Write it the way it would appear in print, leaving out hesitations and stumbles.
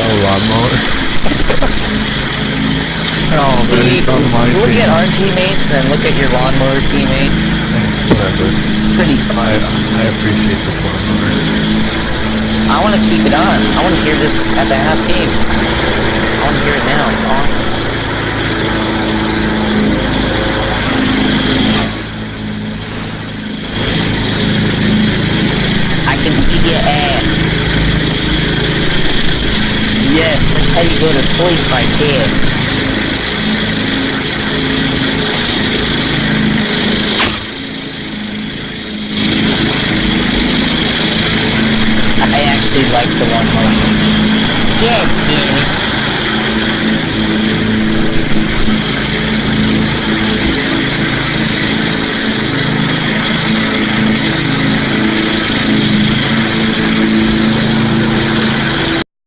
about a lawnmower? Oh, but See, it's on my look team. at our teammates and look at your lawnmower teammate. Whatever. It's pretty fun. I appreciate the lawnmower. I want to keep it on. I want to hear this at the half game. I want to hear it now. It's awesome. I can see your ass. Yes, that's how you go to sleep right there. I actually like the one motion. God damn it.